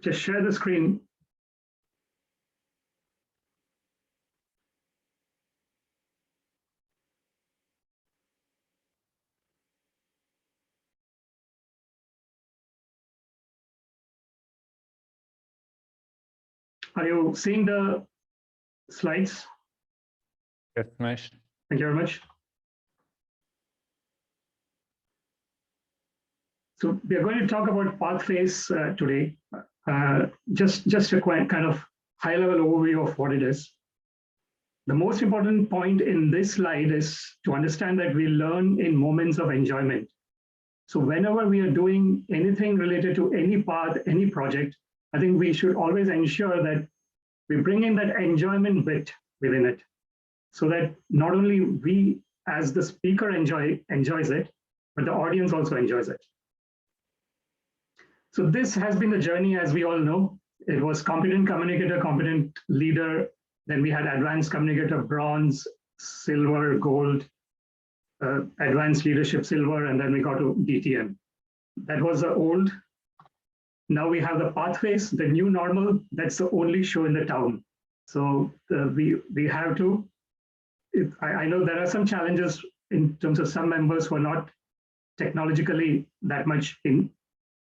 just share the screen. Are you seeing the slides? Yes, Mahesh. Thank you very much. So we are going to talk about pathways today. Just a kind of high-level overview of what it is. The most important point in this slide is to understand that we learn in moments of enjoyment. So whenever we are doing anything related to any path, any project, I think we should always ensure that we bring in that enjoyment bit within it, so that not only we as the speaker enjoys it, but the audience also enjoys it. So this has been the journey, as we all know. It was competent communicator, competent leader. Then we had advanced communicator, bronze, silver, gold, advanced leadership, silver, and then we got to DTM. That was the old. Now we have the pathways, the new normal. That's the only show in the town. So we have to. I know there are some challenges in terms of some members who are not technologically that much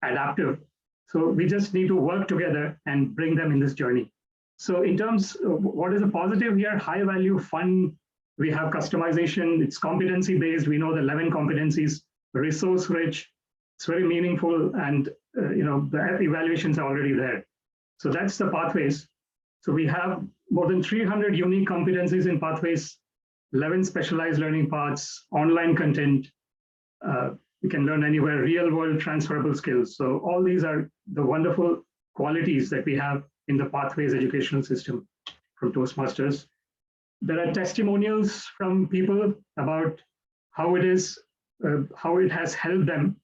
adaptive. So we just need to work together and bring them in this journey. So in terms of what is a positive here, high value, fun, we have customization, it's competency based. We know the 11 competencies, resource rich, it's very meaningful, and the evaluations are already there. So that's the pathways. So we have more than 300 unique competencies in pathways, 11 specialized learning paths, online content, you can learn anywhere, real world transferable skills. So all these are the wonderful qualities that we have in the Pathways educational system from Toastmasters. There are testimonials from people about how it is, how it has helped them.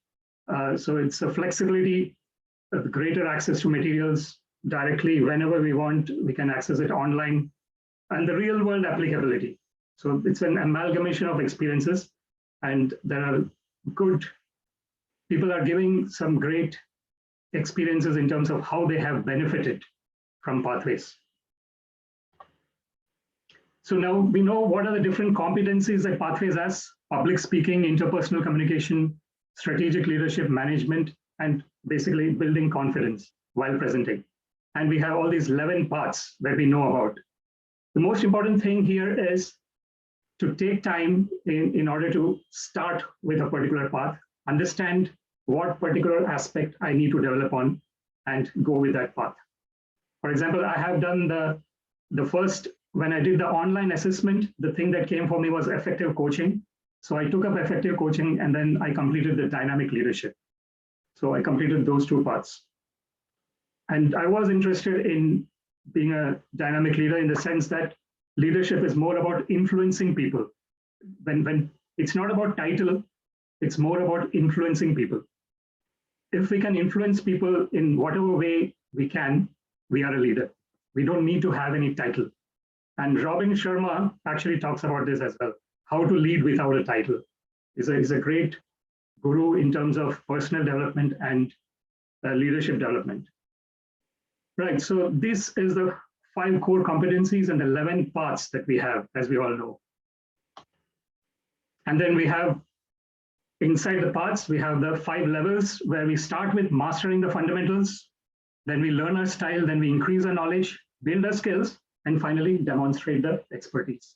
So it's a flexibility, greater access to materials directly whenever we want, we can access it online, and the real world applicability. So it's an amalgamation of experiences, and there are good people are giving some great experiences in terms of how they have benefited from pathways. So now we know what are the different competencies that pathways has: public speaking, interpersonal communication, strategic leadership, management, and basically building confidence while presenting. And we have all these 11 parts that we know about. The most important thing here is to take time in order to start with a particular path, understand what particular aspect I need to develop on, and go with that path. For example, I have done the first, when I did the online assessment, the thing that came for me was effective coaching. So I took up effective coaching, and then I completed the dynamic leadership. So I completed those two parts. And I was interested in being a dynamic leader in the sense that leadership is more about influencing people. When it's not about title, it's more about influencing people. If we can influence people in whatever way we can, we are a leader. We don't need to have any title. And Robin Sharma actually talks about this as well. How to lead without a title is a great guru in terms of personal development and leadership development. Right, so this is the 5 core competencies and 11 parts that we have, as we all know. And then we have, inside the parts, we have the 5 levels where we start with mastering the fundamentals, then we learn our style, then we increase our knowledge, build our skills, and finally demonstrate the expertise.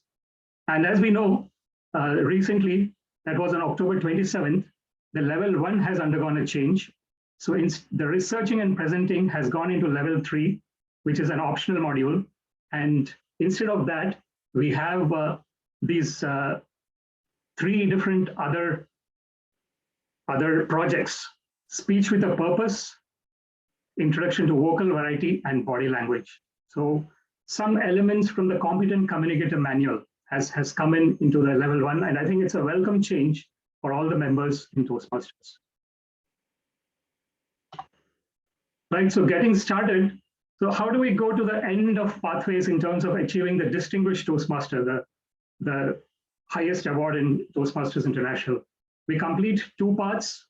And as we know, recently, that was on October 27th, the level 1 has undergone a change. So the researching and presenting has gone into level 3, which is an optional module. And instead of that, we have these 3 different other projects: speech with a purpose, introduction to vocal variety, and body language. So some elements from the competent communicator manual has come into the level 1, and I think it's a welcome change for all the members in Toastmasters. Right, so getting started. So how do we go to the end of pathways in terms of achieving the Distinguished Toastmaster, the highest award in Toastmasters International? We complete 2 parts.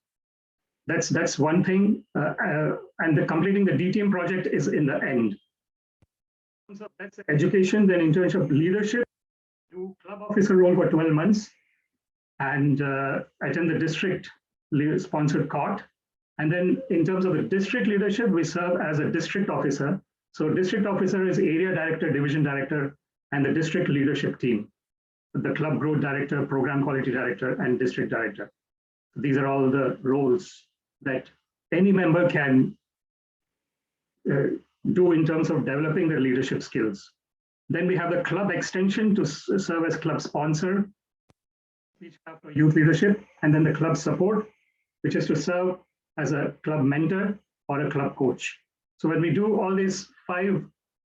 That's one thing. And the completing the DTM project is in the end. So that's education. Then in terms of leadership, do club officer role for 12 months and attend the district sponsored COT. And then in terms of the district leadership, we serve as a district officer. So district officer is area director, division director, and the district leadership team. The club growth director, program quality director, and district director. These are all the roles that any member can do in terms of developing their leadership skills. Then we have the club extension to serve as club sponsor, speech for youth leadership, and then the club support, which is to serve as a club mentor or a club coach. So when we do all these 5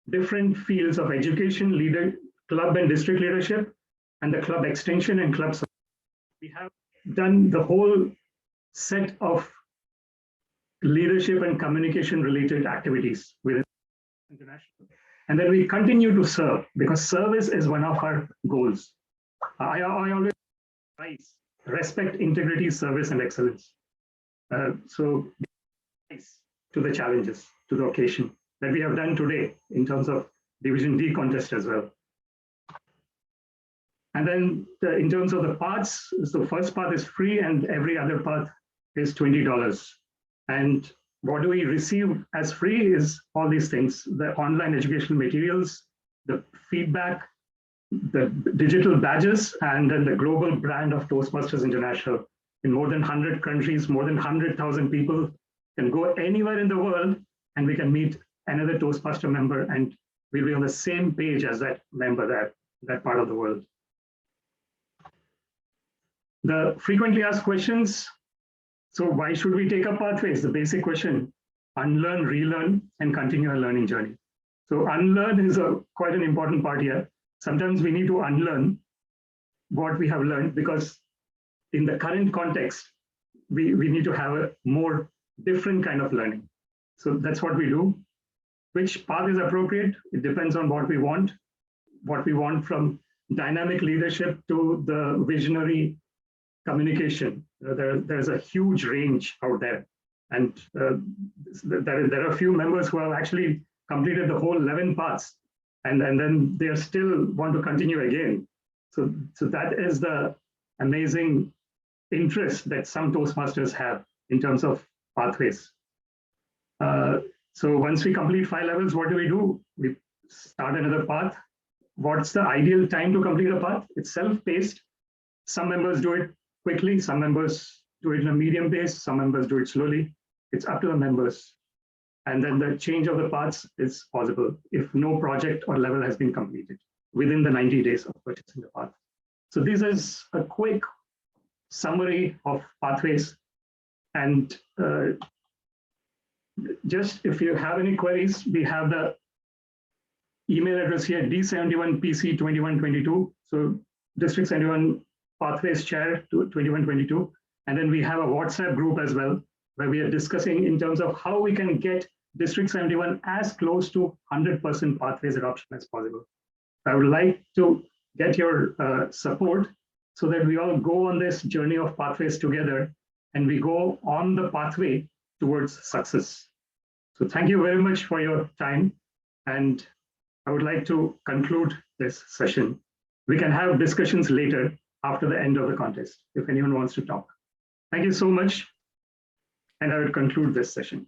different fields of education, leader, club and district leadership, and the club extension and club support, we have done the whole set of leadership and communication related activities within international. And then we continue to serve because service is one of our goals. I always price, respect, integrity, service, and excellence. So to the challenges, to the occasion that we have done today in terms of Division D contest as well. And then in terms of the paths, the first path is free and every other path is $20. And what do we receive as free is all these things, the online educational materials, the feedback, the digital badges, and then the global brand of Toastmasters International. In more than 100 countries, more than 100,000 people can go anywhere in the world and we can meet another Toastmaster member and we'll be on the same page as that member, that part of the world. The frequently asked questions. So why should we take up pathways? The basic question: unlearn, relearn, and continue our learning journey. So unlearn is quite an important part here. Sometimes we need to unlearn what we have learned because in the current context, we need to have a more different kind of learning. So that's what we do. Which path is appropriate? It depends on what we want from dynamic leadership to the visionary communication. There's a huge range out there. And there are a few members who have actually completed the whole 11 paths and then they still want to continue again. So that is the amazing interest that some Toastmasters have in terms of pathways. So once we complete 5 levels, what do? We start another path. What's the ideal time to complete a path? It's self-paced. Some members do it quickly, some members do it in a medium pace, some members do it slowly. It's up to the members. And then the change of the paths is possible if no project or level has been completed within the 90 days of purchasing the path. So this is a quick summary of pathways. And just if you have any queries, we have the email address here, D71PC2122. So District 71 Pathways Chair to 2122. And then we have a WhatsApp group as well, where we are discussing in terms of how we can get District 71 as close to 100% pathways adoption as possible. I would like to get your support so that we all go on this journey of pathways together and we go on the pathway towards success. So thank you very much for your time. And I would like to conclude this session. We can have discussions later after the end of the contest, if anyone wants to talk. Thank you so much. And I will conclude this session.